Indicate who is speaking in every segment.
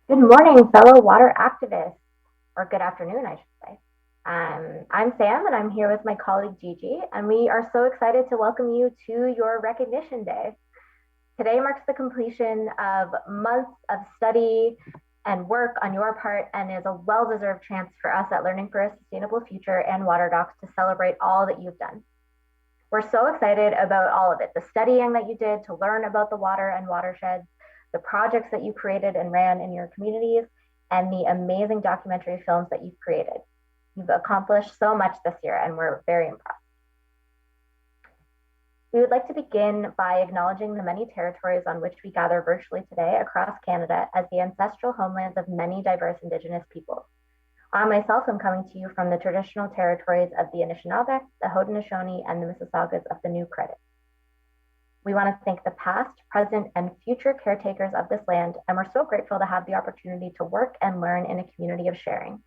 Speaker 1: Good morning, fellow water activists, or good afternoon, I should say. I'm Sam, and I'm here with my colleague Gigi, and we are so excited to welcome you to your Recognition Day. Today marks the completion of months of study and work on your part, and is a well deserved chance for us at Learning for a Sustainable Future and Water Docs to celebrate all that you've done. We're so excited about all of it, the studying that you did to learn about the water and watersheds, the projects that you created and ran in your communities, and the amazing documentary films that you've created. You've accomplished so much this year, and we're very impressed. We would like to begin by acknowledging the many territories on which we gather virtually today across Canada as the ancestral homelands of many diverse Indigenous peoples. I myself am coming to you from the traditional territories of the Anishinaabe, the Haudenosaunee, and the Mississaugas of the New Credit. We want to thank the past, present, and future caretakers of this land, and we're so grateful to have the opportunity to work and learn in a community of sharing.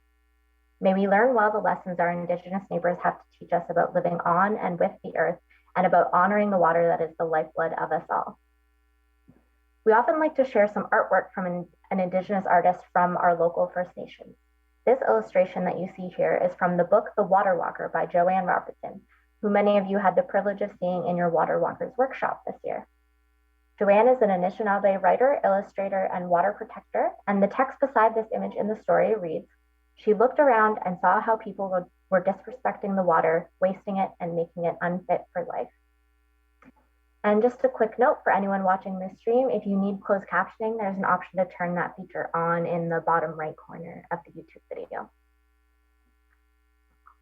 Speaker 1: May we learn well the lessons our Indigenous neighbors have to teach us about living on and with the earth, and about honoring the water that is the lifeblood of us all. We often like to share some artwork from an Indigenous artist from our local First Nations. This illustration that you see here is from the book The Water Walker by Joanne Robertson, who many of you had the privilege of seeing in your Water Walkers workshop this year. Joanne is an Anishinaabe writer, illustrator, and water protector, and the text beside this image in the story reads, "She looked around and saw how people were disrespecting the water, wasting it, and making it unfit for life." And just a quick note for anyone watching this stream, if you need closed captioning, there's an option to turn that feature on in the bottom right corner of the YouTube video.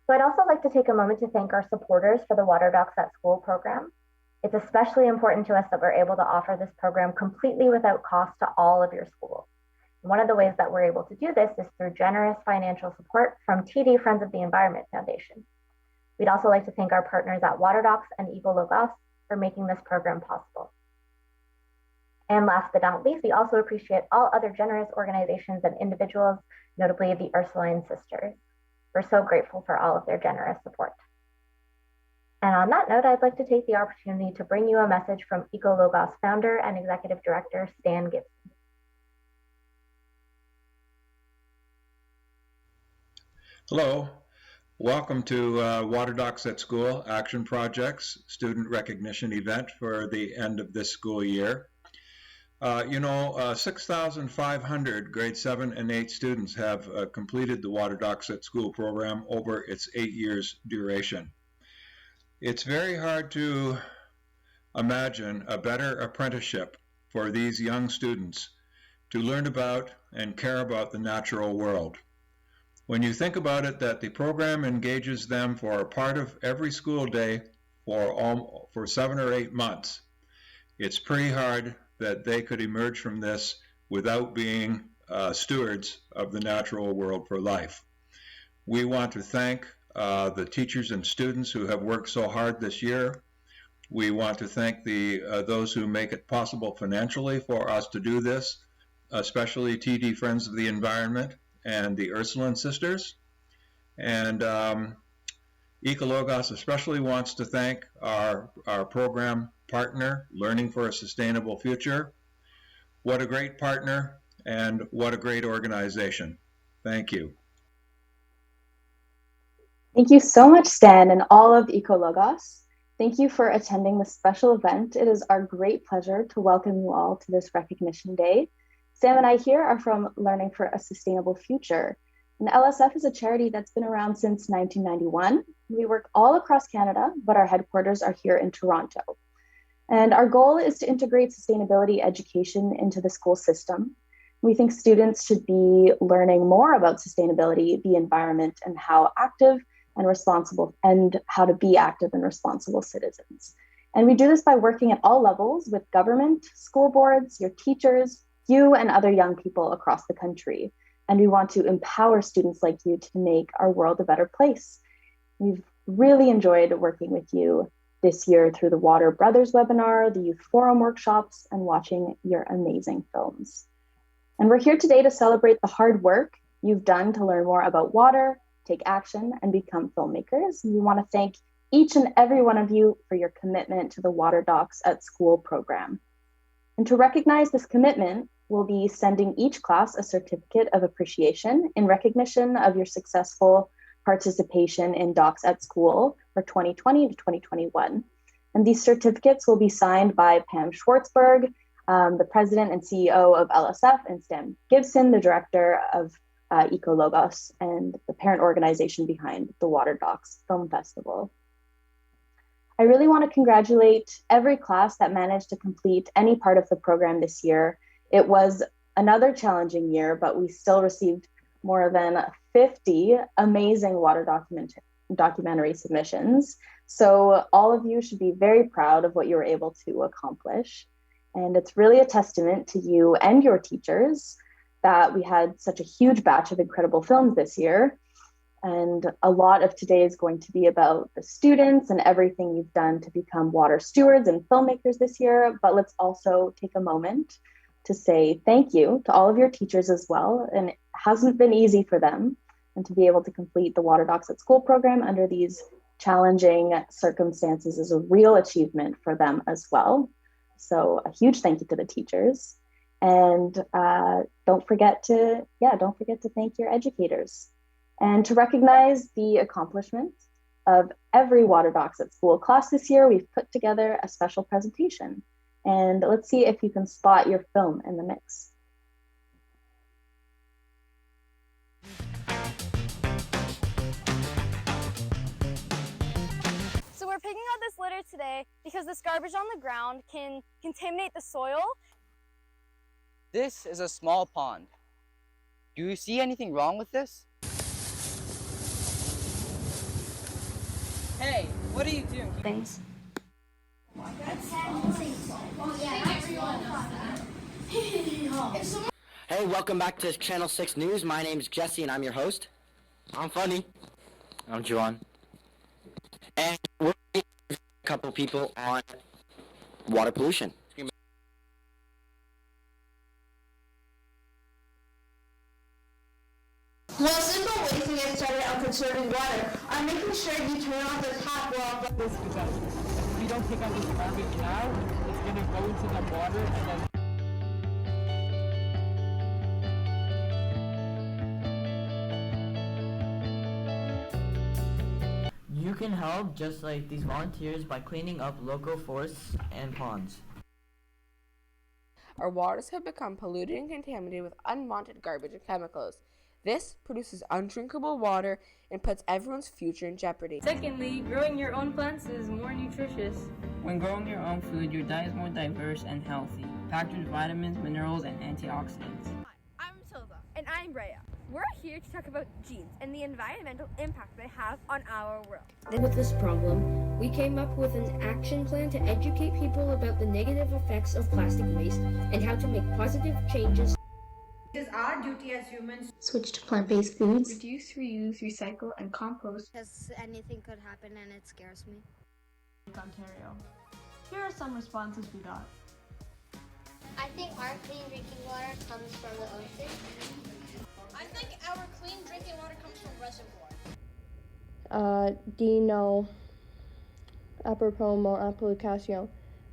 Speaker 1: So I'd also like to take a moment to thank our supporters for the Water Docs at School program. It's especially important to us that we're able to offer this program completely without cost to all of your schools. One of the ways that we're able to do this is through generous financial support from TD Friends of the Environment Foundation. We'd also like to thank our partners at Water Docs and Ecologos for making this program possible. And last but not least, we also appreciate all other generous organizations and individuals, notably the Ursuline Sisters. We're so grateful for all of their generous support. And on that note, I'd like to take the opportunity to bring you a message from Ecologos founder and executive director, Stan Gibson.
Speaker 2: Hello, welcome to Water Docs at School Action Projects Student Recognition Event for the end of this school year. 6,500 grade 7 and 8 students have completed the Water Docs at School program over its 8 years duration. It's very hard to imagine a better apprenticeship for these young students to learn about and care about the natural world. When you think about it, that the program engages them for a part of every school day for 7 or 8 months, it's pretty hard that they could emerge from this without being stewards of the natural world for life. We want to thank the teachers and students who have worked so hard this year. We want to thank those who make it possible financially for us to do this, especially TD Friends of the Environment and the Ursuline Sisters. And Ecologos especially wants to thank our program partner, Learning for a Sustainable Future. What a great partner and what a great organization. Thank you.
Speaker 3: Thank you so much, Stan, and all of Ecologos. Thank you for attending this special event. It is our great pleasure to welcome you all to this Recognition Day. Sam and I here are from Learning for a Sustainable Future. And LSF is a charity that's been around since 1991. We work all across Canada, but our headquarters are here in Toronto. And our goal is to integrate sustainability education into the school system. We think students should be learning more about sustainability, the environment, and how to be active and responsible citizens. And we do this by working at all levels with government, school boards, your teachers, you and other young people across the country. And we want to empower students like you to make our world a better place. We've really enjoyed working with you this year through the Water Brothers webinar, the Youth Forum workshops, and watching your amazing films. And we're here today to celebrate the hard work you've done to learn more about water, take action, and become filmmakers. And we want to thank each and every one of you for your commitment to the Water Docs at School program. And to recognize this commitment, we'll be sending each class a certificate of appreciation in recognition of your successful participation in Docs at School for 2020 to 2021. And these certificates will be signed by Pam Schwartzberg, the president and CEO of LSF, and Stan Gibson, the director of Ecologos and the parent organization behind the Water Docs Film Festival. I really want to congratulate every class that managed to complete any part of the program this year. It was another challenging year, but we still received more than 50 amazing water documentary submissions. So all of you should be very proud of what you were able to accomplish. And it's really a testament to you and your teachers that we had such a huge batch of incredible films this year. And a lot of today is going to be about the students and everything you've done to become water stewards and filmmakers this year. But let's also take a moment to say thank you to all of your teachers as well. And it hasn't been easy for them, and to be able to complete the Water Docs at School program under these challenging circumstances is a real achievement for them as well. So a huge thank you to the teachers. And don't forget to thank your educators. And to recognize the accomplishments of every Water Docs at School class this year, we've put together a special presentation. And let's see if you can spot your film in the mix.
Speaker 4: So we're picking out this litter today because this garbage on the ground can contaminate the soil.
Speaker 5: This is a small pond. Do you see anything wrong with this? Hey, what are you doing?
Speaker 4: Things.
Speaker 6: Hey, welcome back to Channel 6 News. My name's Jesse and I'm your host. I'm funny. I'm Joanne. And we're a couple people on water pollution.
Speaker 7: One simple way to get started on conserving water are making sure you turn off the tap while
Speaker 8: this because if you don't pick up this garbage now, it's going to go into the water and then you can help just like these volunteers by cleaning up local forests and ponds.
Speaker 9: Our waters have become polluted and contaminated with unwanted garbage and chemicals. This produces undrinkable water and puts everyone's future in jeopardy.
Speaker 10: Secondly, growing your own plants is more nutritious.
Speaker 8: when growing your own food, your diet is more diverse and healthy, packed with vitamins, minerals, and antioxidants.
Speaker 4: Hi, I'm Matilda. And I'm Rhea. We're here to talk about genes and the environmental impact they have on our world.
Speaker 11: With this problem, we came up with an action plan to educate people about the negative effects of plastic waste and how to make positive changes.
Speaker 12: It is our duty as humans
Speaker 13: to switch to plant-based foods,
Speaker 14: reduce, reuse, recycle, and compost.
Speaker 15: Because anything could happen and it scares me.
Speaker 14: Ontario. Here are some responses we got.
Speaker 15: I think our clean drinking water comes from the ocean.
Speaker 16: I think our clean drinking water comes from reservoir.
Speaker 17: Dino apropos mon application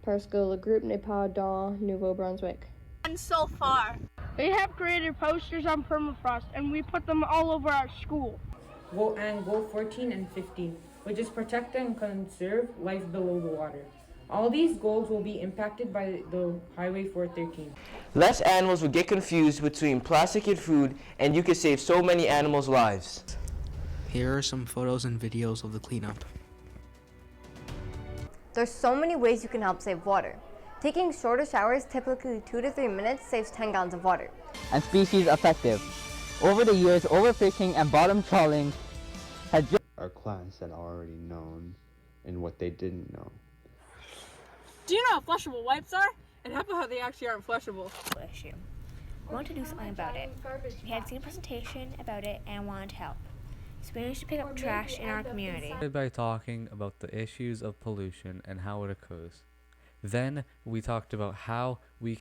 Speaker 17: parce que le groupe n'est pas dans Nouveau-Brunswick.
Speaker 18: And so far, they have created posters on permafrost and we put them all over our school.
Speaker 19: Goal 14 and 15, which is protect and conserve life below the water. All these goals will be impacted by the Highway 413.
Speaker 20: Less animals will get confused between plastic and food, and you can save so many animals' lives.
Speaker 7: Here are some photos and videos of the cleanup.
Speaker 1: There's so many ways you can help save water. Taking shorter showers, typically 2 to 3 minutes, saves 10 gallons of water.
Speaker 5: And species effective. Over the years, overfishing and bottom trawling has
Speaker 4: our class had already known and what they didn't know.
Speaker 10: Do you know what flushable wipes are? And how about how they actually aren't flushable?
Speaker 2: Issue. We want to do something about it. We had seen a presentation about it and wanted to help. So we managed to pick up trash in our community.
Speaker 19: By talking about the issues of pollution and how it occurs. Then we talked about how we...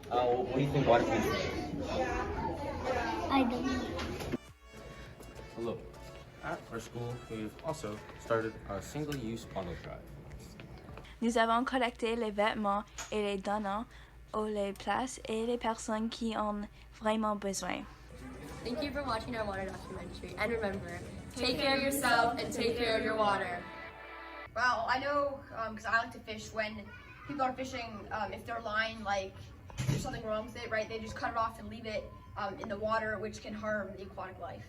Speaker 6: What do you think water pollution is?
Speaker 15: I don't know.
Speaker 7: Hello. At our school, we've also started a single-use bottle drive.
Speaker 14: Nous avons collecté les vêtements et les donnants aux les places et les personnes qui en vraiment besoin.
Speaker 13: Thank you for watching our water documentary. And remember, take care of yourself and take care of your water.
Speaker 16: Well, I know, because I like to fish, when people are fishing, if their line, like, there's something wrong with it, right, they just cut it off and leave it in the water, which can harm the aquatic life.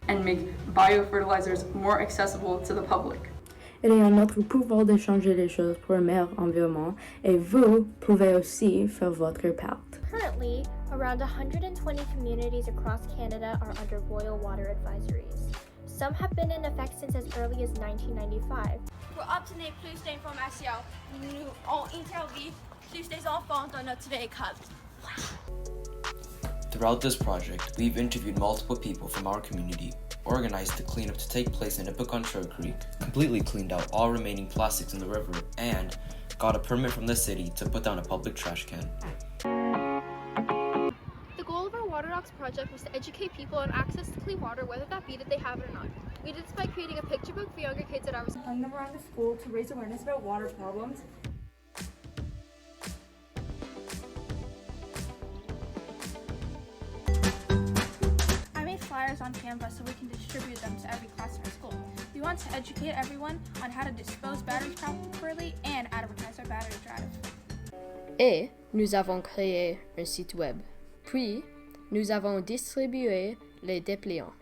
Speaker 21: And make biofertilizers more accessible to the public.
Speaker 22: Il est en notre pouvoir de changer les choses pour un meilleur environnement, et vous pouvez aussi faire votre part.
Speaker 23: Currently, around 120 communities across Canada are under boil water advisories. Some have been in effect since as early as 1995.
Speaker 4: Pour obtenir plus d'informations, nous on interviewe plus des enfants dans notre école.
Speaker 24: Throughout this project, we've interviewed multiple people from our community, organized the cleanup to take place in Ippacontra Creek, completely cleaned out all remaining plastics in the river, and got a permit from the city to put down a public trash can.
Speaker 4: The goal of our Water Docs project was to educate people on access to clean water, whether that be that they have it or not. We did this by creating a picture book for younger kids at our
Speaker 14: Hung them around the school to raise awareness about water problems.
Speaker 4: I made flyers on Canva so we can distribute them to every class in our school. We want to educate everyone on how to dispose batteries properly and advertise our battery drive.
Speaker 11: Et nous avons créé un site web. Puis, nous avons distribué les dépliants.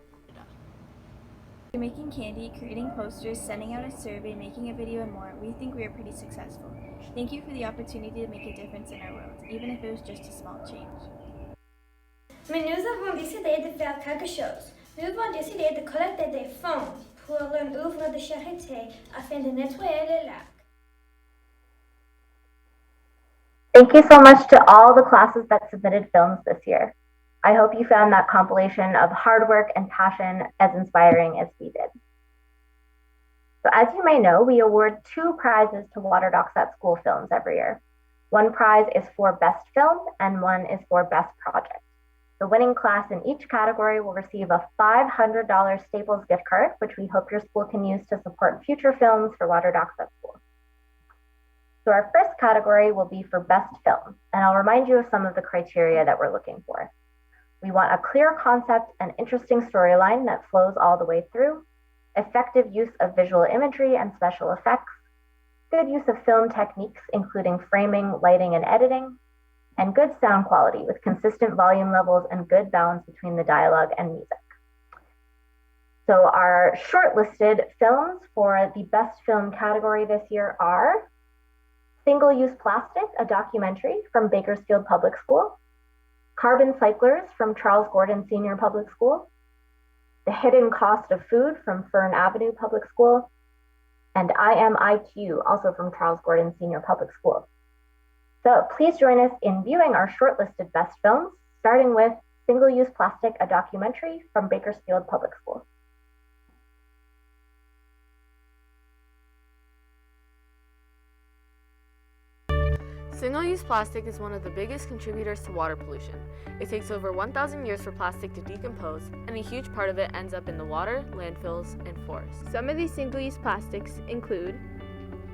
Speaker 14: Making candy, creating posters, sending out a survey, making a video, and more, we think we are pretty successful. Thank you for the opportunity to make a difference in our world, even if it was just a small change.
Speaker 23: Mais nous avons décidé de faire quelque chose. Nous avons décidé de collecter des fonds pour une œuvre de charité afin de nettoyer les lacs.
Speaker 1: Thank you so much to all the classes that submitted films this year. I hope you found that compilation of hard work and passion as inspiring as we did. So as you may know, we award 2 prizes to Water Docs at School films every year. One prize is for Best Film and one is for Best Project. The winning class in each category will receive a $500 Staples gift card, which we hope your school can use to support future films for Water Docs at School. So our first category will be for Best Film, and I'll remind you of some of the criteria that we're looking for. We want a clear concept and interesting storyline that flows all the way through, effective use of visual imagery and special effects, good use of film techniques, including framing, lighting, and editing, and good sound quality with consistent volume levels and good balance between the dialogue and music. So our shortlisted films for the Best Film category this year are Single-Use Plastic, a documentary from Bakersfield Public School, Carbon Cyclers from Charles Gordon Senior Public School, The Hidden Cost of Food from Fern Avenue Public School, and IMIQ, also from Charles Gordon Senior Public School. So please join us in viewing our shortlisted best films, starting with Single-Use Plastic, a documentary from Bakersfield Public School.
Speaker 9: Single-use plastic is one of the biggest contributors to water pollution. It takes over 1,000 years for plastic to decompose, and a huge part of it ends up in the water, landfills, and forests. Some of these single-use plastics include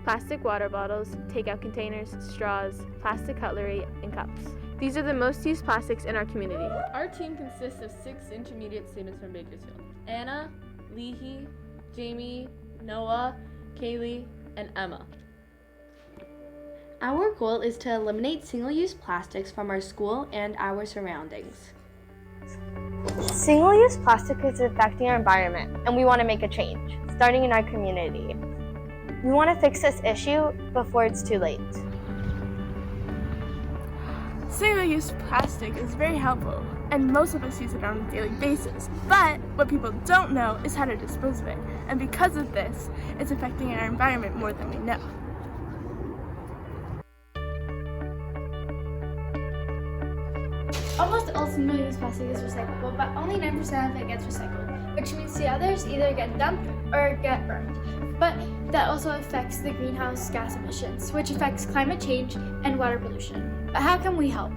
Speaker 9: plastic water bottles, takeout containers, straws, plastic cutlery, and cups. These are the most used plastics in our community.
Speaker 25: Our team consists of 6 intermediate students from Bakersfield: Anna, Leahy, Jamie, Noah, Kaylee, and Emma.
Speaker 26: Our goal is to eliminate single-use plastics from our school and our surroundings.
Speaker 27: Single-use plastic is affecting our environment, and we want to make a change, starting in our community. We want to fix this issue before it's too late.
Speaker 18: Single-use plastic is very helpful, and most of us use it on a daily basis. But what people don't know is how to dispose of it, and because of this, it's affecting our environment more than we know.
Speaker 28: Almost all single-use plastic is recyclable, but only 9% of it gets recycled, which means the others either get dumped or get burned. But that also affects the greenhouse gas emissions, which affects climate change and water pollution. But how can we help?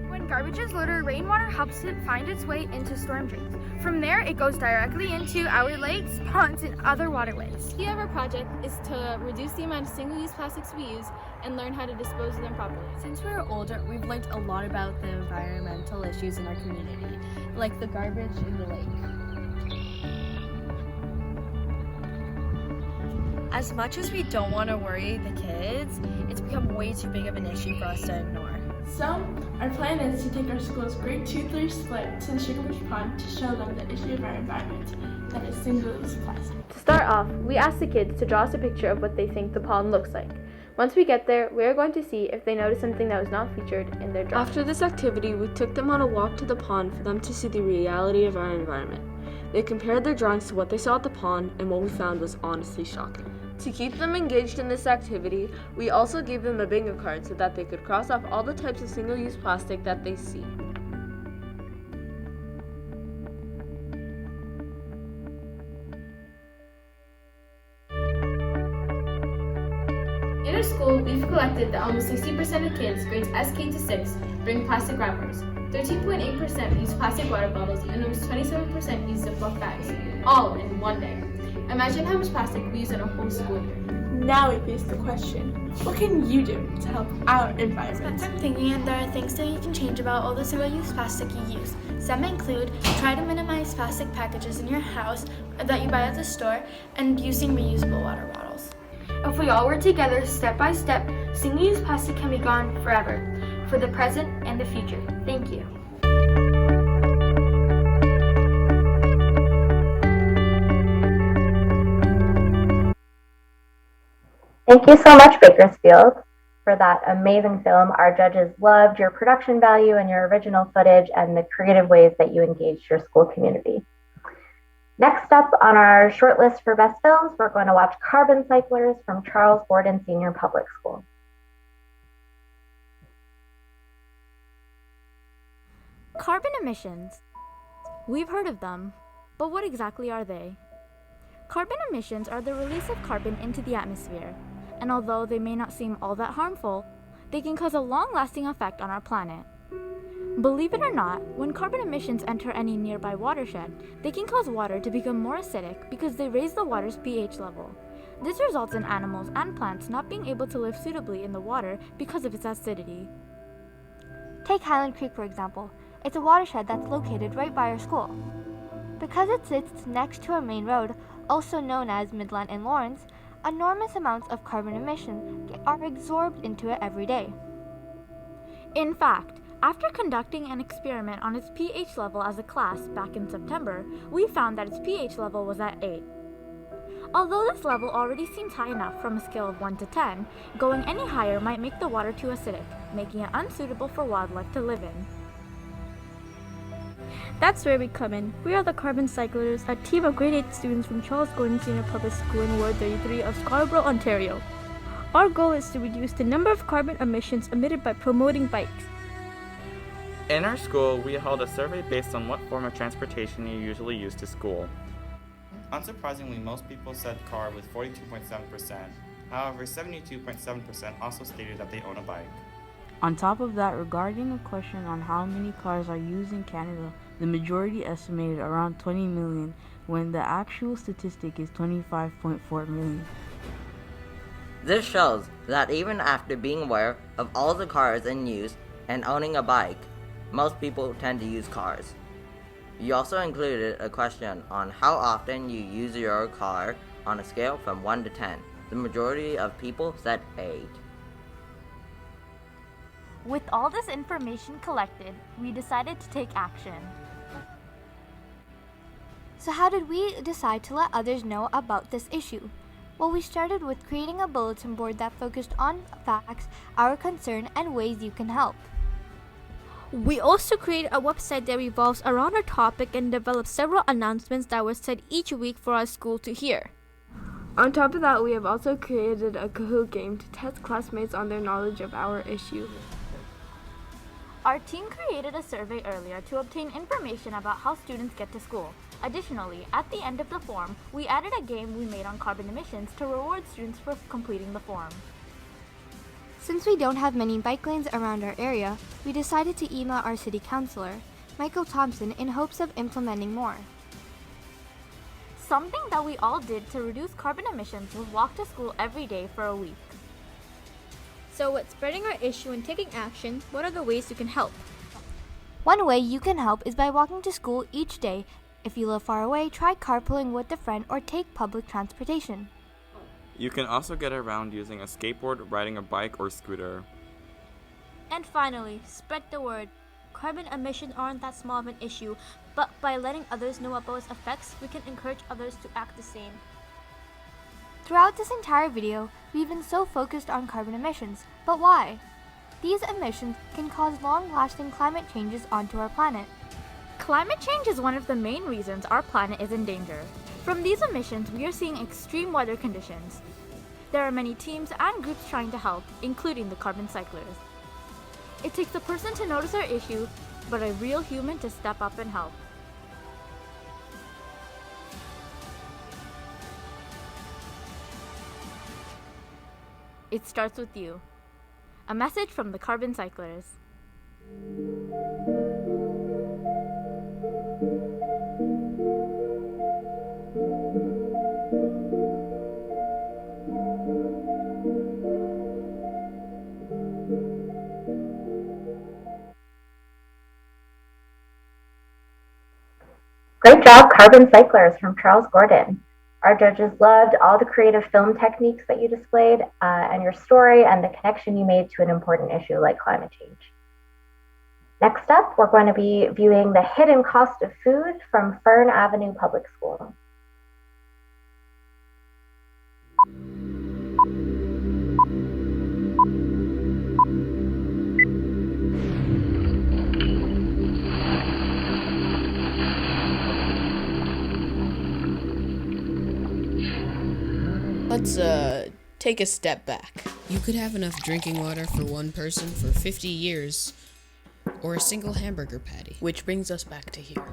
Speaker 4: When garbage is littered, rainwater helps it find its way into storm drains. From there, it goes directly into our lakes, ponds, and other waterways.
Speaker 29: The key of our project is to reduce the amount of single-use plastics we use
Speaker 26: and learn how to dispose of them properly.
Speaker 9: Since we're older, we've learned a lot about the environmental issues in our community, like the garbage in the lake. As much as we don't want to worry the kids, it's become way too big of an issue for us to ignore.
Speaker 18: So, our plan is to take our school's grade 2-3 split to the Sugarbush Pond to show them the issue of our environment, that is single-use plastic.
Speaker 25: To start off, we asked the kids to draw us a picture of what they think the pond looks like. Once we get there, we are going to see if they notice something that was not featured in their drawing.
Speaker 9: After this activity, we took them on a walk to the pond for them to see the reality of our environment. They compared their drawings to what they saw at the pond, and what we found was honestly shocking. To keep them engaged in this activity, we also gave them a bingo card so that they could cross off all the types of single-use plastic that they see.
Speaker 28: In our school, we've collected that almost 60% of kids grades SK to 6 bring plastic wrappers, 13.8% use plastic water bottles, and almost 27% use Ziploc bags, all in one day. Imagine how much plastic we use in a whole school year.
Speaker 18: Now we face the question, what can you do to help our environment?
Speaker 28: Spend time thinking, and there are things that you can change about all the single-use plastic you use. Some include try to minimize plastic packages in your house that you buy at the store and using reusable water bottles. If we all work together step by step, single-use plastic can be gone forever, for the present and the future. Thank you.
Speaker 1: Thank you so much, Bakersfield, for that amazing film. Our judges loved your production value and your original footage and the creative ways that you engaged your school community. Next up on our short list for best films, we're going to watch Carbon Cyclers from Charles Gordon Senior Public School.
Speaker 2: Carbon emissions. We've heard of them, but what exactly are they? Carbon emissions are the release of carbon into the atmosphere, and although they may not seem all that harmful, they can cause a long-lasting effect on our planet. Believe it or not, when carbon emissions enter any nearby watershed, they can cause water to become more acidic because they raise the water's pH level. This results in animals and plants not being able to live suitably in the water because of its acidity.
Speaker 27: Take Highland Creek, for example. It's a watershed that's located right by our school. Because it sits next to our main road, also known as Midland and Lawrence, enormous amounts of carbon emissions are absorbed into it every day.
Speaker 2: In fact, after conducting an experiment on its pH level as a class back in September, we found that its pH level was at 8. Although this level already seems high enough from a scale of 1 to 10, going any higher might make the water too acidic, making it unsuitable for wildlife to live in.
Speaker 28: That's where we come in. We are the Carbon Cyclers, a team of grade 8 students from Charles Gordon Senior Public School in Ward 33 of Scarborough, Ontario. Our goal is to reduce the number of carbon emissions emitted by promoting bikes.
Speaker 3: In our school, we held a survey based on what form of transportation you usually use to school.
Speaker 5: Unsurprisingly, most people said car with 42.7%. However, 72.7% also stated that they own a bike.
Speaker 8: On top of that, regarding a question on how many cars are used in Canada, the majority estimated around 20 million, when the actual statistic is 25.4 million.
Speaker 10: This shows that even after being aware of all the cars in use and owning a bike, most people tend to use cars. You also included a question on how often you use your car on a scale from 1 to 10. The majority of people said 8.
Speaker 2: With all this information collected, we decided to take action.
Speaker 27: So how did we decide to let others know about this issue? Well, we started with creating a bulletin board that focused on facts, our concern, and ways you can help.
Speaker 28: We also created a website that revolves around our topic and developed several announcements that were said each week for our school to hear.
Speaker 18: On top of that, we have also created a Kahoot game to test classmates on their knowledge of our issue.
Speaker 2: Our team created a survey earlier to obtain information about how students get to school. Additionally, at the end of the form, we added a game we made on carbon emissions to reward students for completing the form.
Speaker 27: Since we don't have many bike lanes around our area, we decided to email our city councilor, Michael Thompson, in hopes of implementing more.
Speaker 2: Something that we all did to reduce carbon emissions was walk to school every day for a week. So with spreading our issue and taking action, what are the ways you can help?
Speaker 27: One way you can help is by walking to school each day. If you live far away, try carpooling with a friend or take public transportation.
Speaker 3: You can also get around using a skateboard, riding a bike, or scooter.
Speaker 2: And finally, spread the word. Carbon emissions aren't that small of an issue, but by letting others know about its effects, we can encourage others to act the same.
Speaker 27: Throughout this entire video, we've been so focused on carbon emissions, but why? These emissions can cause long-lasting climate changes onto our planet.
Speaker 2: Climate change is one of the main reasons our planet is in danger. From these emissions, we are seeing extreme weather conditions. There are many teams and groups trying to help, including the carbon cyclers. It takes a person to notice our issue, but a real human to step up and help. It starts with you. A message from the carbon cyclers.
Speaker 1: Great job, Carbon Cyclers from Charles Gordon. Our judges loved all the creative film techniques that you displayed and your story and the connection you made to an important issue like climate change. Next up, we're going to be viewing the hidden cost of food from Fern Avenue Public School.
Speaker 6: Let's take a step back. You could have enough drinking water for one person for 50 years, or a single hamburger patty. Which brings us back to here.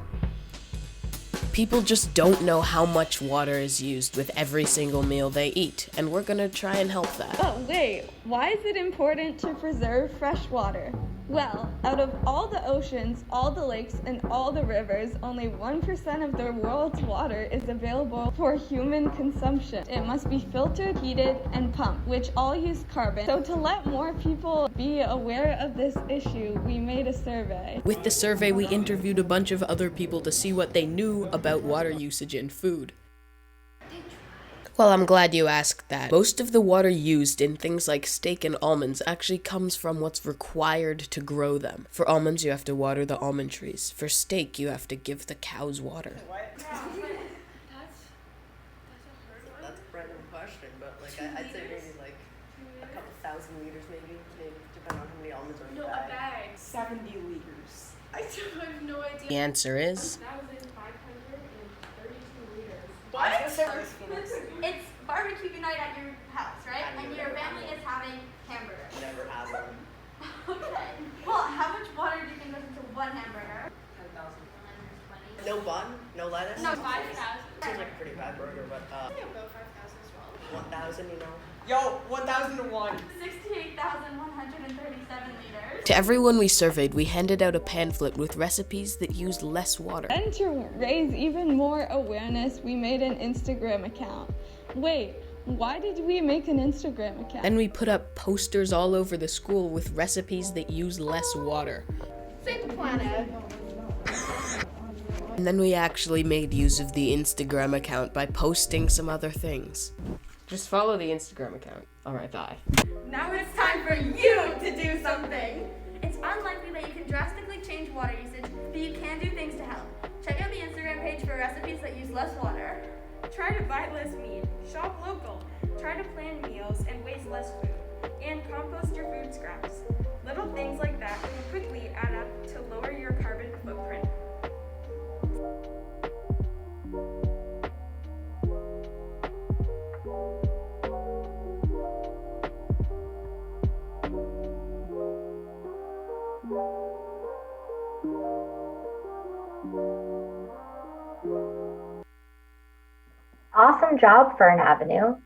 Speaker 6: People just don't know how much water is used with every single meal they eat, and we're gonna try and help that.
Speaker 7: Oh, wait, why is it important to preserve fresh water? Well, out of all the oceans, all the lakes, and all the rivers, only 1% of the world's water is available for human consumption. It must be filtered, heated, and pumped, which all use carbon. So to let more people be aware of this issue, we made a survey.
Speaker 6: With the survey, we interviewed a bunch of other people to see what they knew about water usage in food. Well, I'm glad you asked that. Most of the water used in things like steak and almonds actually comes from what's required to grow them. For almonds, you have to water the almond trees. For steak, you have to give the cows water.
Speaker 12: That's a random question, but I'd say maybe a couple thousand liters, maybe depending on how many almonds are in the bag.
Speaker 28: No, a bag.
Speaker 12: 70 liters.
Speaker 28: I have no idea.
Speaker 6: The answer is...
Speaker 28: What? It's barbecue night at your house, right? And your family is having hamburgers.
Speaker 12: Never had one.
Speaker 28: Okay. Well, how much water do you think goes into one hamburger?
Speaker 12: 10,000. No bun? No lettuce?
Speaker 28: No, 5,000.
Speaker 12: Seems like a pretty bad burger, but
Speaker 28: I think about 5,000 as well.
Speaker 12: 1,000, you know? Yo, 1,001.
Speaker 28: 68,137 liters.
Speaker 6: To everyone we surveyed, we handed out a pamphlet with recipes that used less water.
Speaker 7: And to raise even more awareness, we made an Instagram account. Wait, why did we make an Instagram account?
Speaker 6: Then we put up posters all over the school with recipes that use less water.
Speaker 28: Save the planet.
Speaker 6: And then we actually made use of the Instagram account by posting some other things. Just follow the Instagram account. Alright, bye.
Speaker 28: Now it's time for you to do something. It's unlikely that you can drastically change water usage, but you can do things to help. Check out the Instagram page for recipes that use less water.
Speaker 13: Try to buy less meat, shop local, try to plan meals and waste less food, and compost your food scraps. Little things like that can quickly add up to lower your carbon footprint.
Speaker 1: Awesome job, Fern Avenue.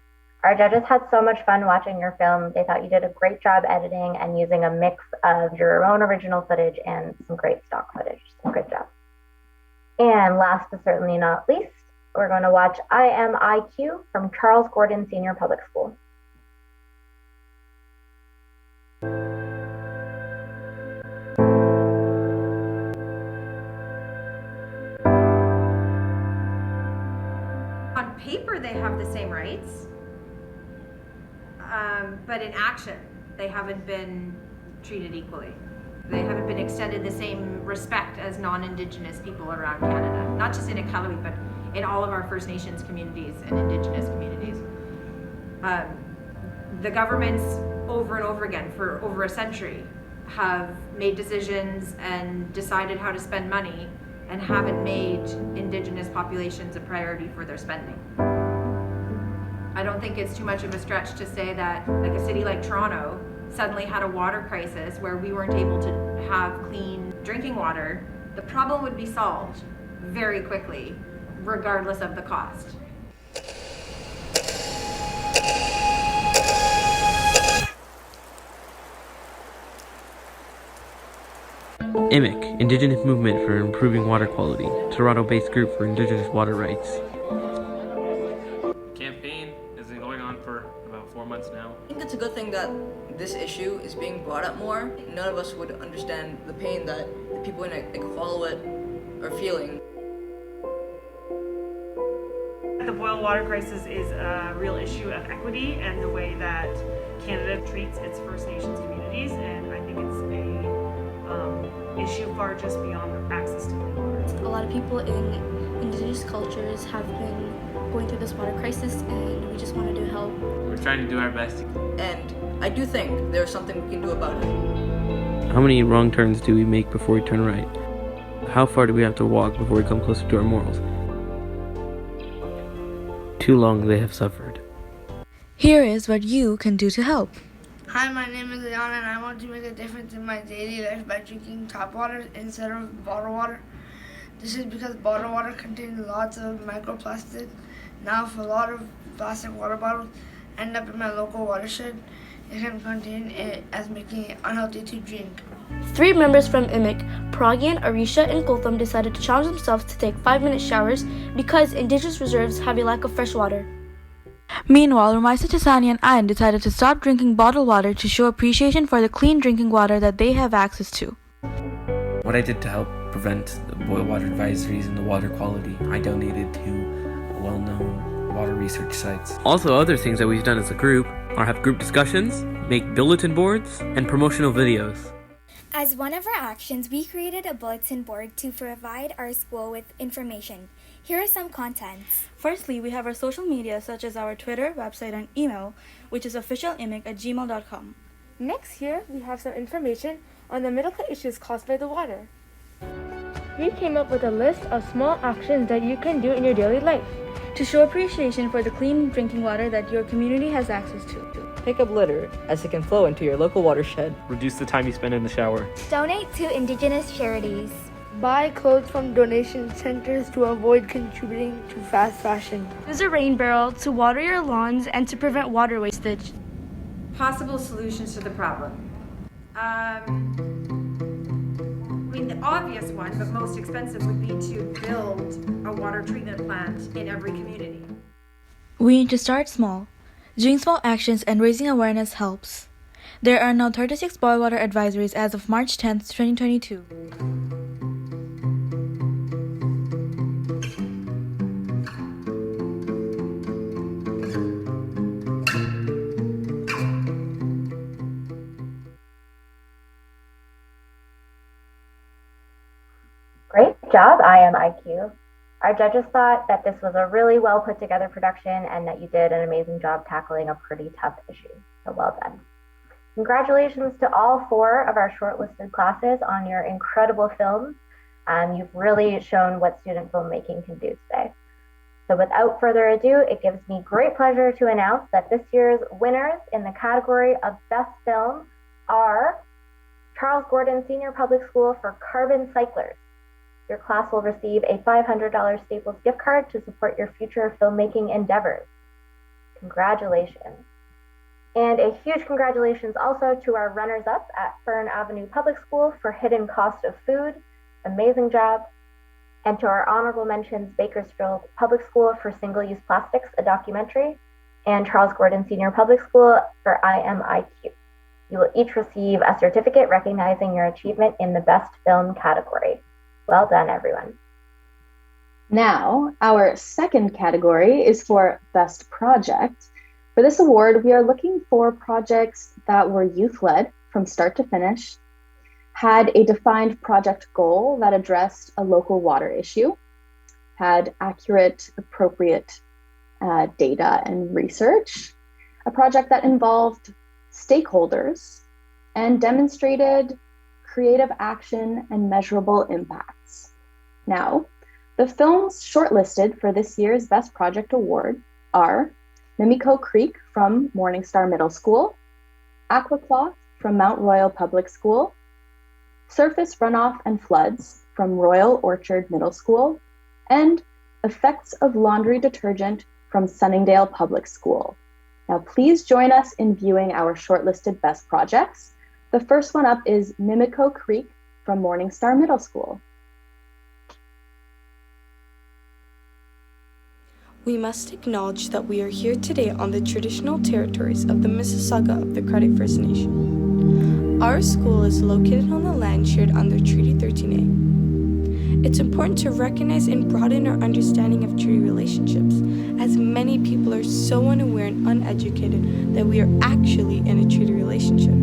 Speaker 1: Our judges had so much fun watching your film. They thought you did a great job editing and using a mix of your own original footage and some great stock footage. So good job. And last but certainly not least, we're going to watch IMIQ from Charles Gordon Senior Public School.
Speaker 15: they have the same rights, but in action, they haven't been treated equally. They haven't been extended the same respect as non-Indigenous people around Canada, not just in Iqaluit, but in all of our First Nations communities and Indigenous communities. The governments over and over again for over a century have made decisions and decided how to spend money and haven't made Indigenous populations a priority for their spending. I don't think it's too much of a stretch to say that like a city like Toronto suddenly had a water crisis where we weren't able to have clean drinking water. The problem would be solved very quickly, regardless of the cost.
Speaker 16: IMIC, Indigenous Movement for Improving Water Quality, Toronto-based group for Indigenous water rights.
Speaker 17: Campaign has been going on for about 4 months now.
Speaker 19: I think it's a good thing that this issue is being brought up more. None of us would understand the pain that the people in Iqaluit are feeling.
Speaker 20: The boil water crisis is a real issue of equity and the way that Canada treats its First Nations communities, and I think it's a issue far just beyond access to clean water.
Speaker 26: A lot of people in Indigenous cultures have been going through this water crisis, and we just wanted to help.
Speaker 17: We're trying to do our best.
Speaker 19: And I do think there's something we can do about it.
Speaker 16: How many wrong turns do we make before we turn right? How far do we have to walk before we come closer to our morals? Too long they have suffered.
Speaker 21: Here is what you can do to help.
Speaker 22: Hi, my name is Leon, and I want to make a difference in my daily life by drinking tap water instead of bottled water. This is because bottled water contains lots of microplastics. Now, if a lot of plastic water bottles end up in my local watershed, it can contain it as making it unhealthy to drink.
Speaker 26: 3 members from IMIC, Pragyan, Arisha, and Kultham decided to challenge themselves to take 5-minute showers because Indigenous reserves have a lack of fresh water.
Speaker 21: Meanwhile, Rumaisa Chisani and Ayan decided to stop drinking bottled water to show appreciation for the clean drinking water that they have access to.
Speaker 16: What I did to help prevent the boil water advisories and the water quality, I donated to well-known water research sites. Also, other things that we've done as a group are have group discussions, make bulletin boards, and promotional videos.
Speaker 23: As one of our actions, we created a bulletin board to provide our school with information. Here are some contents.
Speaker 21: Firstly, we have our social media such as our Twitter, website, and email, which is officialimic@gmail.com.
Speaker 18: Next, here we have some information on the medical issues caused by the water. We came up with a list of small actions that you can do in your daily life
Speaker 21: to show appreciation for the clean drinking water that your community has access to.
Speaker 24: Pick up litter, as it can flow into your local watershed.
Speaker 17: Reduce the time you spend in the shower.
Speaker 23: Donate to Indigenous charities.
Speaker 18: Buy clothes from donation centers to avoid contributing to fast fashion.
Speaker 21: Use a rain barrel to water your lawns and to prevent water wastage.
Speaker 15: Possible solutions to the problem. I mean, the obvious one, but most expensive, would be to build a water treatment plant in every community.
Speaker 21: We need to start small. Doing small actions and raising awareness helps. There are now 36 boil water advisories as of March 10th, 2022.
Speaker 1: Great job, IMIQ. Our judges thought that this was a really well put together production and that you did an amazing job tackling a pretty tough issue. So well done. Congratulations to all 4 of our shortlisted classes on your incredible films. You've really shown what student filmmaking can do today. So without further ado, it gives me great pleasure to announce that this year's winners in the category of Best Film are Charles Gordon Senior Public School for Carbon Cyclers. Your class will receive a $500 Staples gift card to support your future filmmaking endeavors. Congratulations. And a huge congratulations also to our runners-up at Fern Avenue Public School for Hidden Cost of Food. Amazing job. And to our honorable mentions, Bakersfield Public School for Single-Use Plastics, a documentary, and Charles Gordon Senior Public School for IMIQ. You will each receive a certificate recognizing your achievement in the Best Film category. Well done, everyone.
Speaker 4: Now, our second category is for Best Project. For this award, we are looking for projects that were youth-led from start to finish, had a defined project goal that addressed a local water issue, had accurate, appropriate data and research, a project that involved stakeholders, and demonstrated creative action and measurable impacts. Now, the films shortlisted for this year's Best Project Award are Mimico Creek from Morningstar Middle School, Aquacloth from Mount Royal Public School, Surface Runoff and Floods from Royal Orchard Middle School, and Effects of Laundry Detergent from Sunningdale Public School. Now, please join us in viewing our shortlisted best projects. The first one up is Mimico Creek from Morningstar Middle School.
Speaker 26: We must acknowledge that we are here today on the traditional territories of the Mississauga of the Credit First Nation. Our school is located on the land shared under Treaty 13A. It's important to recognize and broaden our understanding of treaty relationships, as many people are so unaware and uneducated that we are actually in a treaty relationship,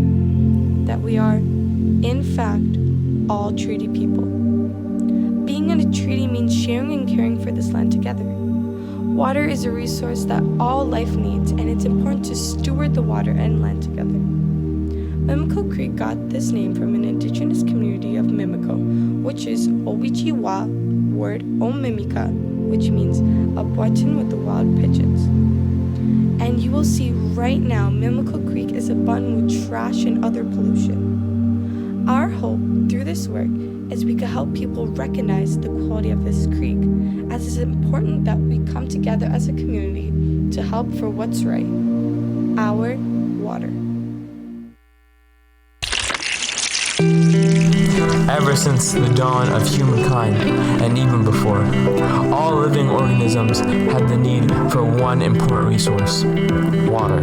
Speaker 26: that we are, in fact, all treaty people. Being in a treaty means sharing and caring for this land together. Water is a resource that all life needs, and it's important to steward the water and land together. Mimico Creek got this name from an indigenous community of Mimico, which is Owichiwa word Omimika, which means a button with the wild pigeons. And you will see right now, Mimico Creek is abundant with trash and other pollution. Our hope through this work is we can help people recognize the quality of this creek, as it's important that we come together as a community to help for what's right, our water.
Speaker 5: Ever since the dawn of humankind, and even before, all living organisms had the need for one important resource: water.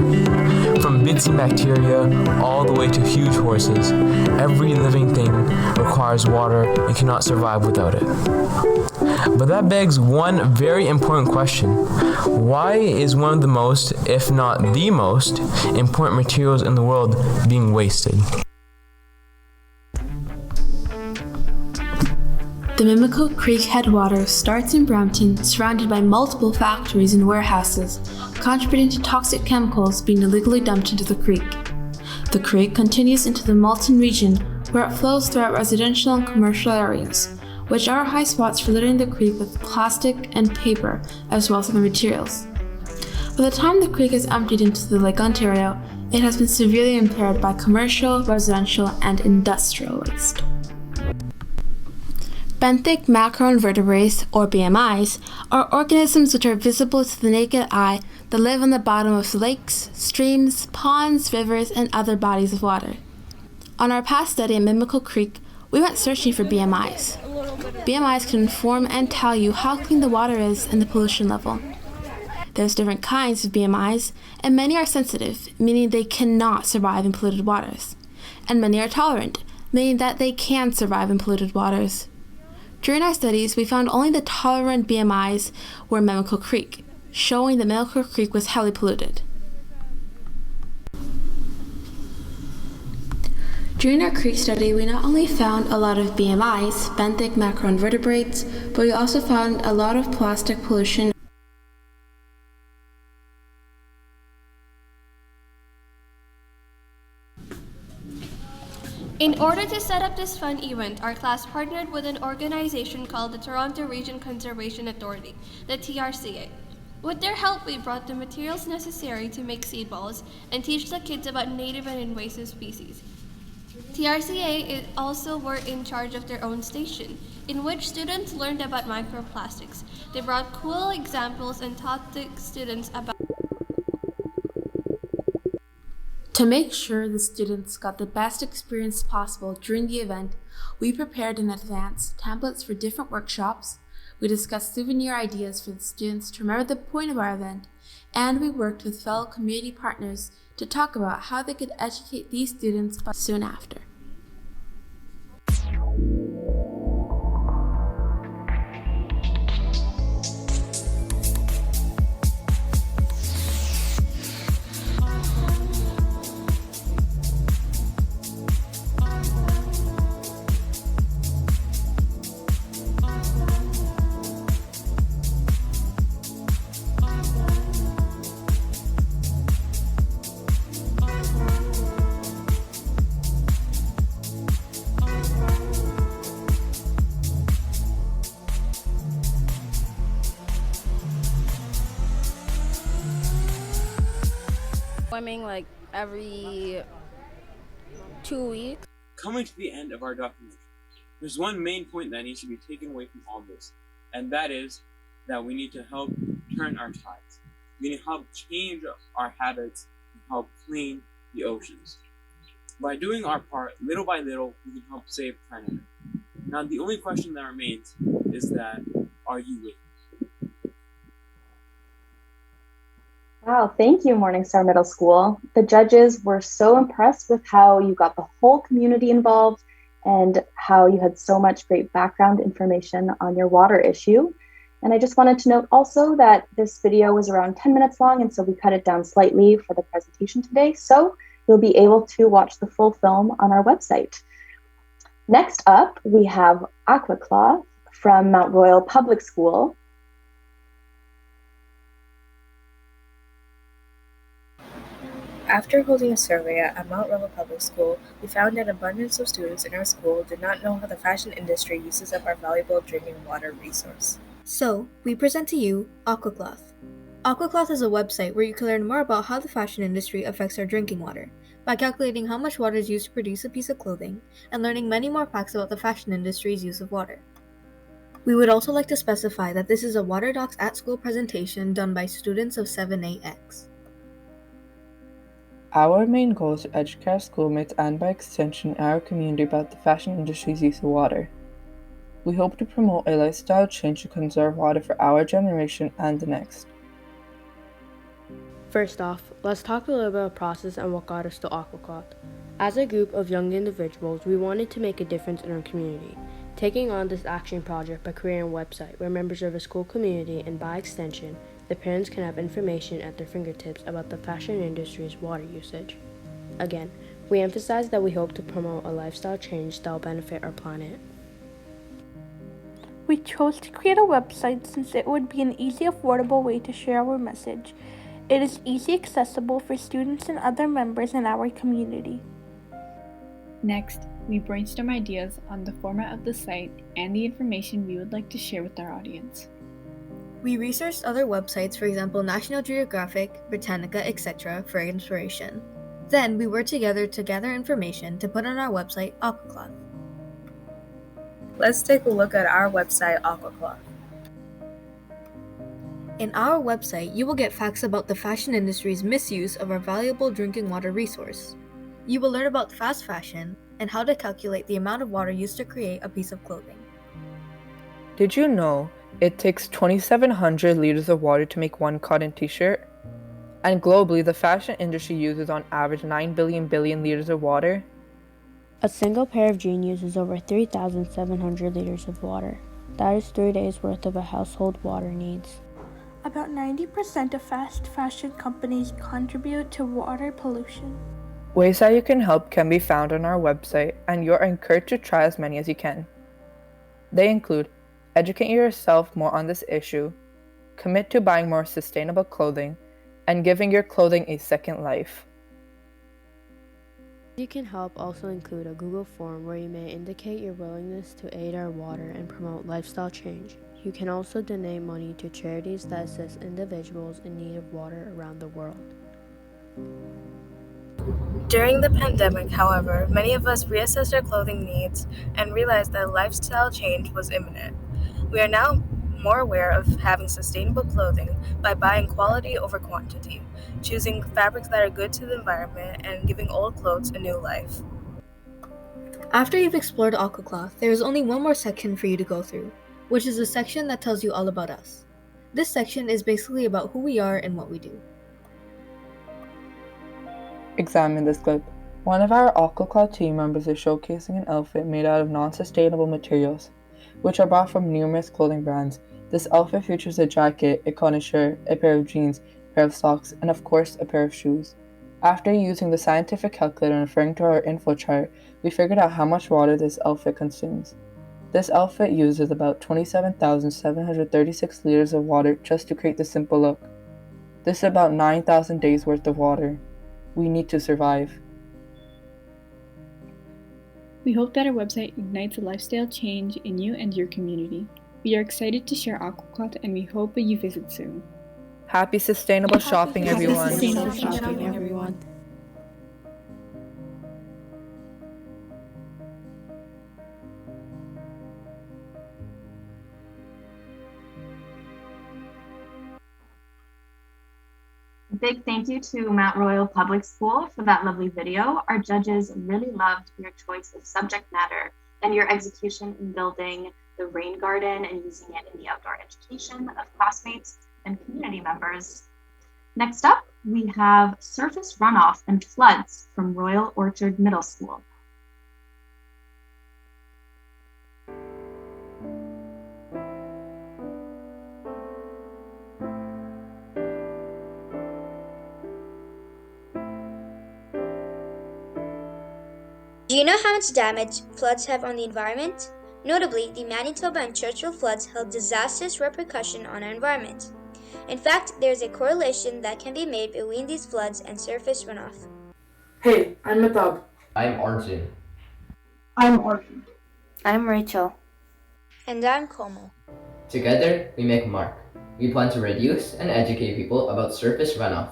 Speaker 5: From bitsy bacteria all the way to huge horses, every living thing requires water and cannot survive without it. But that begs one very important question. Why is one of the most, if not the most, important materials in the world being wasted?
Speaker 21: The Mimico Creek headwaters starts in Brampton, surrounded by multiple factories and warehouses, contributing to toxic chemicals being illegally dumped into the creek. The creek continues into the Malton region, where it flows throughout residential and commercial areas, which are high spots for littering the creek with plastic and paper, as well as other materials. By the time the creek is emptied into the Lake Ontario, it has been severely impaired by commercial, residential, and industrial waste. Benthic macroinvertebrates, or BMIs, are organisms which are visible to the naked eye that live on the bottom of lakes, streams, ponds, rivers, and other bodies of water. On our past study at Mimico Creek, we went searching for BMIs. BMIs can inform and tell you how clean the water is and the pollution level. There's different kinds of BMIs, and many are sensitive, meaning they cannot survive in polluted waters. And many are tolerant, meaning that they can survive in polluted waters. During our studies, we found only the tolerant BMIs were in Mimico Creek, showing that Mimico Creek was heavily polluted. During our creek study, we not only found a lot of BMIs, benthic macroinvertebrates, but we also found a lot of plastic pollution.
Speaker 8: In order to set up this fun event, our class partnered with an organization called the Toronto Region Conservation Authority, the TRCA. With their help, we brought the materials necessary to make seed balls and teach the kids about native and invasive species. TRCA also were in charge of their own station, in which students learned about microplastics. They brought cool examples and taught the students about.
Speaker 21: To make sure the students got the best experience possible during the event, we prepared in advance templates for different workshops, we discussed souvenir ideas for the students to remember the point of our event, and we worked with fellow community partners to talk about how they could educate these students soon after.
Speaker 2: swimming like every 2 weeks.
Speaker 5: Coming to the end of our documentary, there's one main point that needs to be taken away from all this, and that is that we need to help turn our tides. We need to help change our habits and help clean the oceans. By doing our part, little by little, we can help save planet Earth. Now, the only question that remains is that, are you with me?
Speaker 4: Wow, thank you, Morningstar Middle School. The judges were so impressed with how you got the whole community involved and how you had so much great background information on your water issue. And I just wanted to note also that this video was around 10 minutes long, and so we cut it down slightly for the presentation today. So you'll be able to watch the full film on our website. Next up, we have Aquacloth from Mount Royal Public School.
Speaker 3: After holding a survey at Mount Royal Public School, we found an abundance of students in our school did not know how the fashion industry uses up our valuable drinking water resource.
Speaker 9: So, we present to you Aquacloth. Aquacloth is a website where you can learn more about how the fashion industry affects our drinking water by calculating how much water is used to produce a piece of clothing and learning many more facts about the fashion industry's use of water. We would also like to specify that this is a Water Docs at School presentation done by students of 7AX.
Speaker 10: Our main goal is to educate our schoolmates and by extension our community about the fashion industry's use of water. We hope to promote a lifestyle change to conserve water for our generation and the next.
Speaker 11: First off, let's talk a little about the process and what got us to Aquacloth. As a group of young individuals, we wanted to make a difference in our community, taking on this action project by creating a website where members of the school community and by extension, the parents can have information at their fingertips about the fashion industry's water usage. Again, we emphasize that we hope to promote a lifestyle change that will benefit our planet.
Speaker 18: We chose to create a website since it would be an easy, affordable way to share our message. It is easy accessible for students and other members in our community.
Speaker 14: Next, we brainstorm ideas on the format of the site and the information we would like to share with our audience.
Speaker 9: We researched other websites, for example National Geographic, Britannica, etc. for inspiration. Then we worked together to gather information to put on our website, Aquacloth.
Speaker 3: Let's take a look at our website, Aquacloth.
Speaker 9: In our website, you will get facts about the fashion industry's misuse of our valuable drinking water resource. You will learn about fast fashion and how to calculate the amount of water used to create a piece of clothing.
Speaker 10: Did you know it takes 2,700 liters of water to make one cotton t-shirt? And globally, the fashion industry uses on average 9 billion liters of water.
Speaker 11: A single pair of jeans uses over 3,700 liters of water. That is 3 days worth of a household water needs.
Speaker 18: About 90% of fast fashion companies contribute to water pollution.
Speaker 10: Ways that you can help can be found on our website, and you're encouraged to try as many as you can. They include educating yourself more on this issue, commit to buying more sustainable clothing, and giving your clothing a second life.
Speaker 11: You can help also include a Google form where you may indicate your willingness to aid our water and promote lifestyle change. You can also donate money to charities that assist individuals in need of water around the world.
Speaker 3: During the pandemic, however, many of us reassessed our clothing needs and realized that lifestyle change was imminent. We are now more aware of having sustainable clothing by buying quality over quantity, choosing fabrics that are good to the environment, and giving old clothes a new life.
Speaker 9: After you've explored Aquacloth, there is only one more section for you to go through, which is a section that tells you all about us. This section is basically about who we are and what we do.
Speaker 10: Examine this clip. One of our Aquacloth team members is showcasing an outfit made out of non-sustainable materials, which are bought from numerous clothing brands. This outfit features a jacket, a cotton shirt, a pair of jeans, a pair of socks, and of course a pair of shoes. After using the scientific calculator and referring to our info chart, we figured out how much water this outfit consumes. This outfit uses about 27,736 liters of water just to create this simple look. This is about 9,000 days worth of water. We need to survive.
Speaker 14: We hope that our website ignites a lifestyle change in you and your community. We are excited to share Aquacloth and we hope that you visit soon.
Speaker 10: Happy sustainable shopping, everyone.
Speaker 4: Big thank you to Mount Royal Public School for that lovely video. Our judges really loved your choice of subject matter and your execution in building the rain garden and using it in the outdoor education of classmates and community members. Next up, we have surface runoff and floods from Royal Orchard Middle School.
Speaker 23: Do you know how much damage floods have on the environment? Notably, the Manitoba and Churchill floods held disastrous repercussions on our environment. In fact, there is a correlation that can be made between these floods and surface runoff.
Speaker 11: Hey, I'm Matab.
Speaker 6: I'm Arjun.
Speaker 7: I'm Orphan.
Speaker 22: I'm Rachel.
Speaker 23: And I'm Como.
Speaker 6: Together, we make Mark. We plan to reduce and educate people about surface runoff.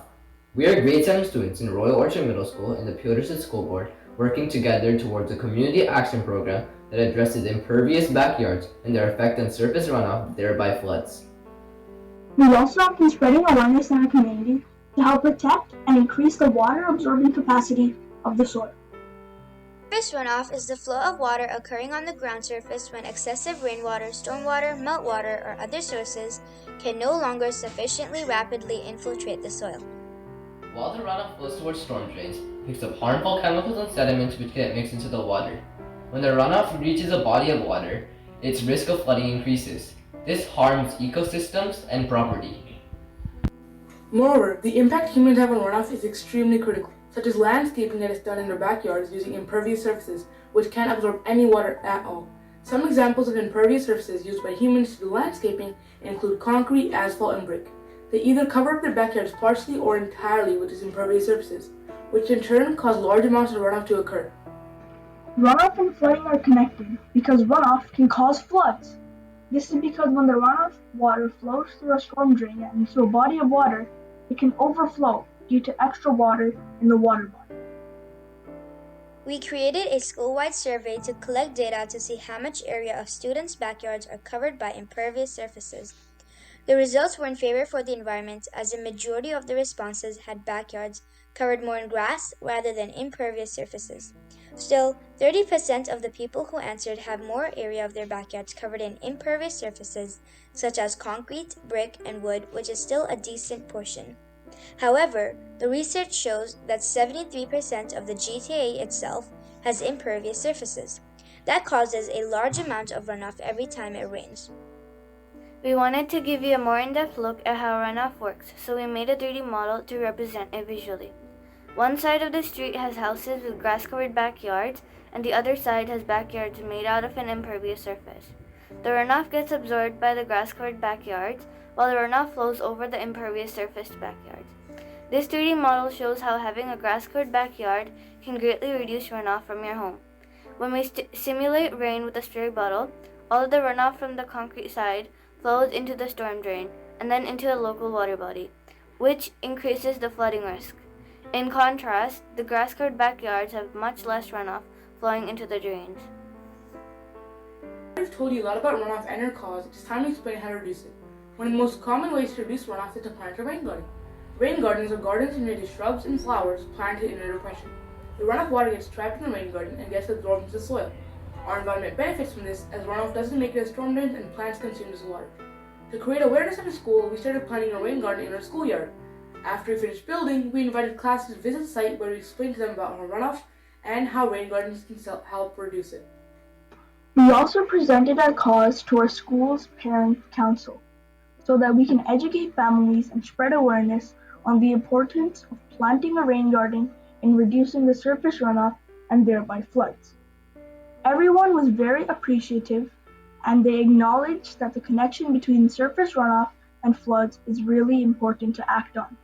Speaker 6: We are grade 7 students in Royal Orchard Middle School and the Peterson School Board, working together towards a community action program that addresses impervious backyards and their effect on surface runoff, thereby floods.
Speaker 7: We also have been spreading awareness in our community to help protect and increase the water absorbing capacity of the soil.
Speaker 23: Surface runoff is the flow of water occurring on the ground surface when excessive rainwater, stormwater, meltwater, or other sources can no longer sufficiently rapidly infiltrate the soil.
Speaker 6: While the runoff flows towards storm drains, it picks up harmful chemicals and sediments which get mixed into the water. When the runoff reaches a body of water, its risk of flooding increases. This harms ecosystems and property.
Speaker 11: Moreover, the impact humans have on runoff is extremely critical, such as landscaping that is done in their backyards using impervious surfaces, which can't absorb any water at all. Some examples of impervious surfaces used by humans to do landscaping include concrete, asphalt, and brick. They either cover up their backyards partially or entirely with these impervious surfaces, which in turn cause large amounts of runoff to occur.
Speaker 7: Runoff and flooding are connected because runoff can cause floods. This is because when the runoff water flows through a storm drain and into a body of water, it can overflow due to extra water in the water body.
Speaker 23: We created a school-wide survey to collect data to see how much area of students' backyards are covered by impervious surfaces. The results were in favor for the environment, as a majority of the responses had backyards covered more in grass rather than impervious surfaces. Still, 30% of the people who answered have more area of their backyards covered in impervious surfaces, such as concrete, brick, and wood, which is still a decent portion. However, the research shows that 73% of the GTA itself has impervious surfaces. That causes a large amount of runoff every time it rains.
Speaker 22: We wanted to give you a more in-depth look at how runoff works, so we made a 3D model to represent it visually. One side of the street has houses with grass-covered backyards, and the other side has backyards made out of an impervious surface. The runoff gets absorbed by the grass-covered backyards, while the runoff flows over the impervious surfaced backyards. This 3D model shows how having a grass-covered backyard can greatly reduce runoff from your home. When we simulate rain with a spray bottle, all of the runoff from the concrete side flows into the storm drain and then into a local water body, which increases the flooding risk. In contrast, the grass-covered backyards have much less runoff flowing into the drains.
Speaker 11: I've told you a lot about runoff and their cause. It's time to explain how to reduce it. One of the most common ways to reduce runoff is to plant a rain garden. Rain gardens are gardens made of shrubs and flowers planted in a depression. The runoff water gets trapped in the rain garden and gets absorbed into the soil. Our environment benefits from this, as runoff doesn't make it as storm drains and plants consume this water. To create awareness in the school, we started planting a rain garden in our schoolyard. After we finished building, we invited classes to visit the site where we explained to them about our runoff and how rain gardens can help reduce it.
Speaker 7: We also presented our cause to our school's parent council so that we can educate families and spread awareness on the importance of planting a rain garden and reducing the surface runoff and thereby floods. Everyone was very appreciative, and they acknowledged that the connection between surface runoff and floods is really important to act on.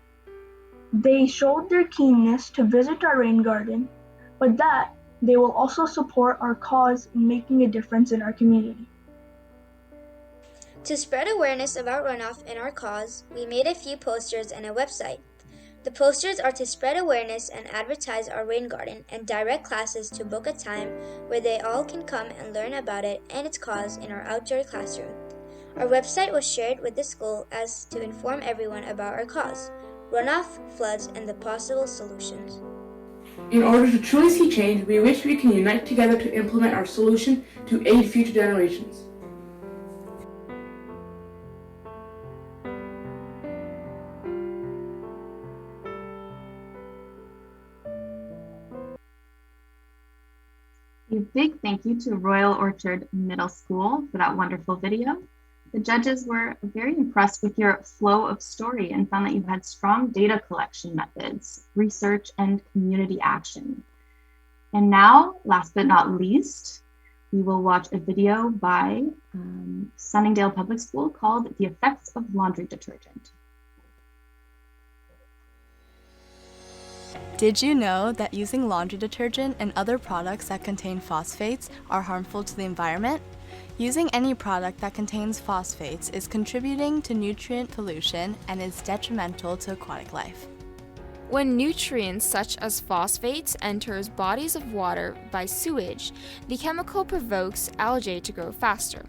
Speaker 7: They showed their keenness to visit our rain garden, but that they will also support our cause in making a difference in our community.
Speaker 23: To spread awareness about runoff and our cause, we made a few posters and a website. The posters are to spread awareness and advertise our rain garden and direct classes to book a time where they all can come and learn about it and its cause in our outdoor classroom. Our website was shared with the school as to inform everyone about our cause, runoff, floods, and the possible solutions.
Speaker 12: In order to truly see change, we wish we can unite together to implement our solution to aid future generations.
Speaker 4: A big thank you to Royal Orchard Middle School for that wonderful video. The judges were very impressed with your flow of story and found that you had strong data collection methods, research, and community action. And now, last but not least, we will watch a video by Sunningdale Public School called The Effects of Laundry Detergent.
Speaker 13: Did you know that using laundry detergent and other products that contain phosphates are harmful to the environment? Using any product that contains phosphates is contributing to nutrient pollution and is detrimental to aquatic life.
Speaker 2: When nutrients such as phosphates enters bodies of water by sewage, the chemical provokes algae to grow faster.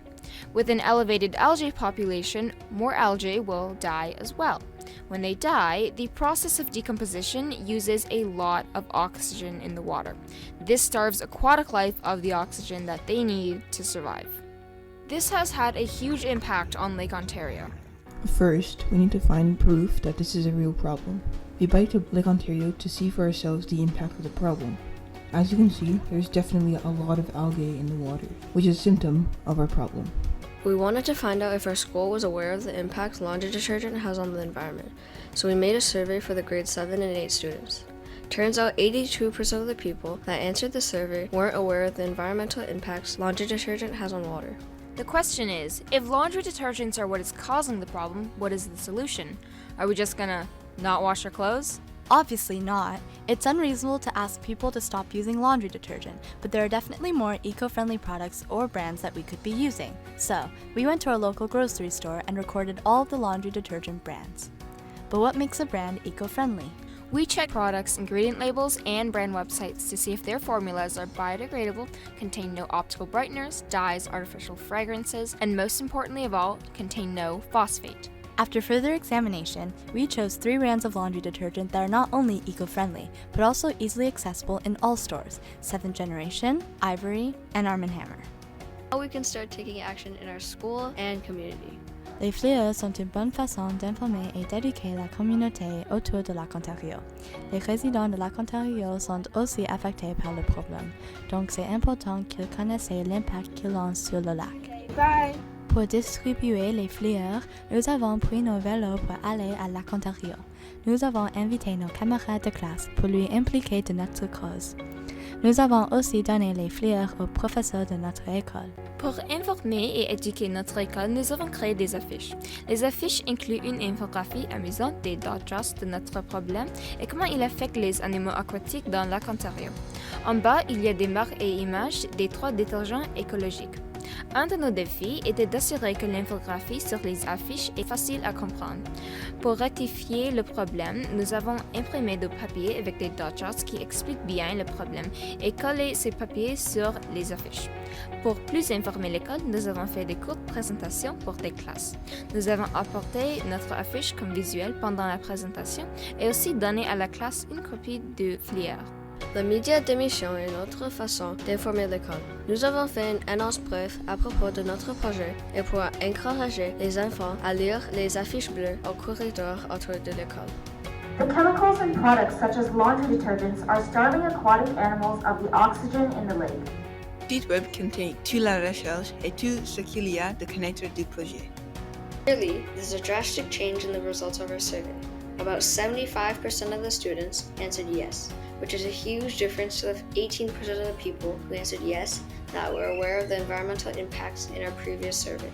Speaker 2: With an elevated algae population, more algae will die as well. When they die, the process of decomposition uses a lot of oxygen in the water. This starves aquatic life of the oxygen that they need to survive. This has had a huge impact on Lake Ontario.
Speaker 16: First, we need to find proof that this is a real problem. We bike to Lake Ontario to see for ourselves the impact of the problem. As you can see, there's definitely a lot of algae in the water, which is a symptom of our problem.
Speaker 11: We wanted to find out if our school was aware of the impact laundry detergent has on the environment, so we made a survey for the grade 7 and 8 students. Turns out 82% of the people that answered the survey weren't aware of the environmental impacts laundry detergent has on water.
Speaker 2: The question is, if laundry detergents are what is causing the problem, what is the solution? Are we just gonna not wash our clothes?
Speaker 13: Obviously not. It's unreasonable to ask people to stop using laundry detergent, but there are definitely more eco-friendly products or brands that we could be using. So, we went to our local grocery store and recorded all of the laundry detergent brands. But what makes a brand eco-friendly?
Speaker 2: We check products' ingredient labels and brand websites to see if their formulas are biodegradable, contain no optical brighteners, dyes, artificial fragrances, and most importantly of all, contain no phosphate.
Speaker 13: After further examination, we chose 3 brands of laundry detergent that are not only eco-friendly, but also easily accessible in all stores: 7th Generation, Ivory, and Arm & Hammer.
Speaker 11: Now we can start taking action in our school and community.
Speaker 13: Les fléaux sont une bonne façon d'informer et d'éduquer la communauté autour de Lac Ontario. Les résidents de Lac Ontario sont aussi affectés par le problème, donc c'est important qu'ils connaissent l'impact qu'ils ont sur le lac.
Speaker 18: Bye!
Speaker 13: Pour distribuer les flyers, nous avons pris nos vélos pour aller à Lac Ontario. Nous avons invité nos camarades de classe pour lui impliquer de notre cause. Nous avons aussi donné les flyers aux professeurs de notre école.
Speaker 2: Pour informer et éduquer notre école, nous avons créé des affiches. Les affiches incluent une infographie amusante des dodgers de notre problème et comment il affecte les animaux aquatiques dans le lac Ontario. En bas, il y a des marques et images des 3 détergents écologiques. Un de nos défis était d'assurer que l'infographie sur les affiches est facile à comprendre. Pour rectifier le problème, nous avons imprimé des papiers avec des dodgers qui expliquent bien le problème et collé ces papiers sur les affiches. Pour plus informer l'école, nous avons fait des courtes présentations pour des classes. Nous avons apporté notre affiche comme visuel pendant la présentation et aussi donné à la classe une copie du flyer.
Speaker 11: Le média d'émission est une autre façon d'informer l'école. Nous avons fait une annonce brève à propos de notre projet et pour encourager les enfants à lire les affiches bleues au corridor autour de l'école.
Speaker 1: The chemicals and products such as laundry detergents are starving aquatic animals of the oxygen in the lake.
Speaker 19: Le site web contient toute la recherche et tout ce qu'il y a de connecteur du projet.
Speaker 11: Clearly, there's a drastic change in the results of our survey. About 75% of the students answered yes, which is a huge difference to the 18% of the people who answered yes that were aware of the environmental impacts in our previous survey.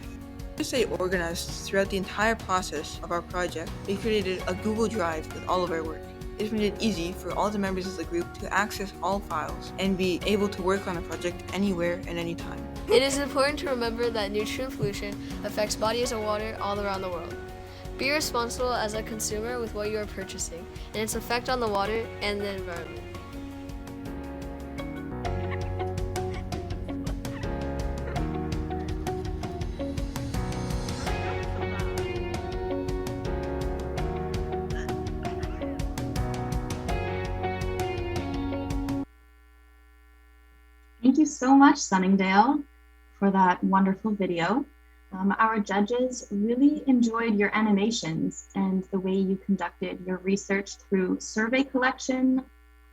Speaker 19: To stay organized throughout the entire process of our project, we created a Google Drive with all of our work. This made it easy for all the members of the group to access all files and be able to work on a project anywhere and anytime.
Speaker 15: It is important to remember that nutrient pollution affects bodies of water all around the world. Be responsible as a consumer with what you are purchasing and its effect on the water and the environment.
Speaker 4: Thank you so much, Sunningdale, for that wonderful video. Our judges really enjoyed your animations and the way you conducted your research through survey collection,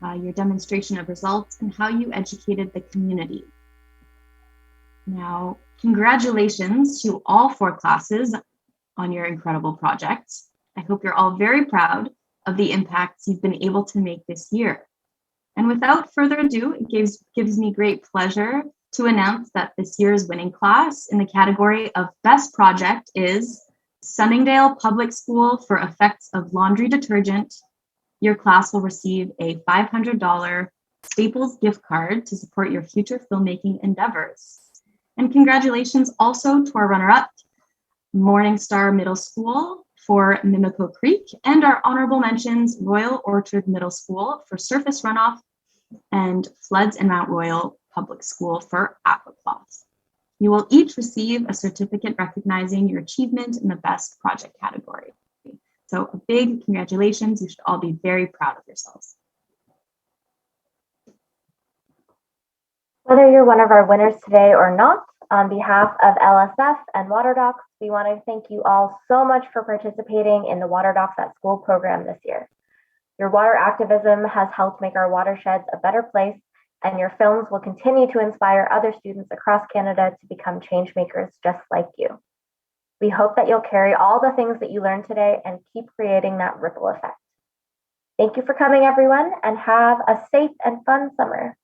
Speaker 4: your demonstration of results, and how you educated the community. Now, congratulations to all 4 classes on your incredible projects. I hope you're all very proud of the impacts you've been able to make this year. And without further ado, it gives me great pleasure to announce that this year's winning class in the category of Best Project is Sunningdale Public School for Effects of Laundry Detergent. Your class will receive a $500 Staples gift card to support your future filmmaking endeavors. And congratulations also to our runner-up, Morningstar Middle School for Mimico Creek, and our honorable mentions, Royal Orchard Middle School for surface runoff, and Floods and Mount Royal Public School for aquacloths. You will each receive a certificate recognizing your achievement in the Best Project category. So a big congratulations. You should all be very proud of yourselves.
Speaker 1: Whether you're one of our winners today or not, on behalf of LSF and WaterDocs, we want to thank you all so much for participating in the WaterDocs at School program this year. Your water activism has helped make our watersheds a better place, and your films will continue to inspire other students across Canada to become change makers just like you. We hope that you'll carry all the things that you learned today and keep creating that ripple effect. Thank you for coming, everyone, and have a safe and fun summer.